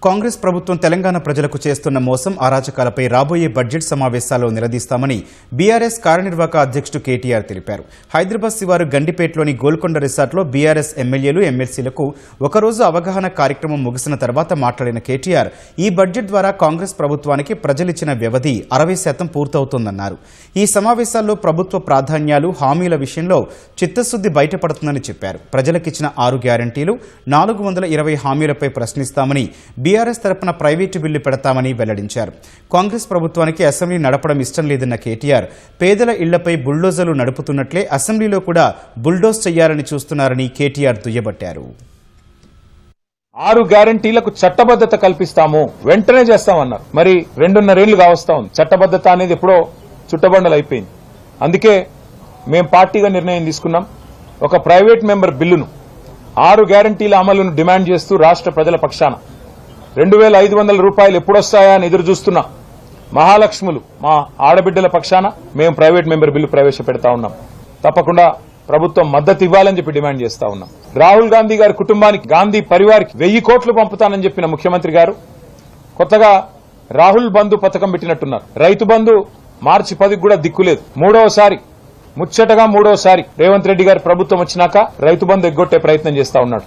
కాంగ్రెస్ ప్రభుత్వం తెలంగాణ ప్రజలకు చేస్తున్న మోసం అరాచకాలపై రాబోయే బడ్జెట్ సమావేశాల్లో నిలదీస్తామని బీఆర్ఎస్ కార్యనిర్వాహక అధ్యక్షుడు కేటీఆర్ తెలిపారు. హైదరాబాద్ శివారు గండిపేటలోని గోల్కొండ రిసార్ట్లో బీఆర్ఎస్ ఎమ్మెల్యేలు ఎమ్మెల్సీలకు ఒకరోజు అవగాహన కార్యక్రమం ముగిసిన తర్వాత మాట్లాడిన కేటీఆర్ ఈ బడ్జెట్ ద్వారా కాంగ్రెస్ ప్రభుత్వానికి ప్రజలిచ్చిన వ్యవధి 60% పూర్తవుతోందన్నారు. ఈ సమావేశాల్లో ప్రభుత్వ ప్రాధాన్యాలు హామీల విషయంలో చిత్తశుద్ది బయటపడుతుందని చెప్పారు. ప్రజలకిచ్చిన 6 గ్యారంటీలు 420 హామీలపై ప్రశ్నిస్తామని బీఆర్ఎస్ తరపున ప్రైవేటు బిల్లు పెడతామని వెల్లడించారు. కాంగ్రెస్ ప్రభుత్వానికి అసెంబ్లీ నడపడం ఇష్టం లేదన్న కేటీఆర్ పేదల ఇళ్లపై బుల్డోజర్లు నడుపుతున్నట్లే అసెంబ్లీలో కూడా బుల్డోజ్ చేయాలని చూస్తున్నారని కేటీఆర్ దుయ్యబట్టారు. 6 గ్యారంటీలకు చట్టబద్దత కల్పిస్తాము, వెంటనే చేస్తామన్నారు. మరి 2.5 ఏళ్లు కావస్తా ఉంది. చట్టబద్దత అనేది ఎప్పుడో చుట్టబండలు అయిపోయింది. అందుకే మేం పార్టీగా నిర్ణయం తీసుకున్నాం. ఒక ప్రైవేట్ మెంబర్ బిల్లును 6 గ్యారంటీల అమలును డిమాండ్ చేస్తూ రాష్ట్ర ప్రజల పక్షాన 2,500 రూపాయలు ఎప్పుడొస్తాయా అని ఎదురు చూస్తున్నా మహాలక్ష్ములు మా ఆడబిడ్డల పక్షాన మేము ప్రైవేట్ మెంబర్ బిల్లు ప్రవేశపెడతా ఉన్నాం. తప్పకుండా ప్రభుత్వం మద్దతు ఇవ్వాలని చెప్పి డిమాండ్ చేస్తా ఉన్నాం. రాహుల్ గాంధీ గారి కుటుంబానికి, గాంధీ పరివారికి 1000 కోట్లు పంపుతానని చెప్పిన ముఖ్యమంత్రి గారు కొత్తగా రాహుల్ బంధు పథకం పెట్టినట్టున్నారు. రైతు బంధు మార్చి 10కి కూడా దిక్కులేదు. ముచ్చటగా మూడోసారి రేవంత్ రెడ్డి గారి ప్రభుత్వం వచ్చినాక రైతు బంధు ఎగ్గొట్టే ప్రయత్నం చేస్తా ఉన్నాడు.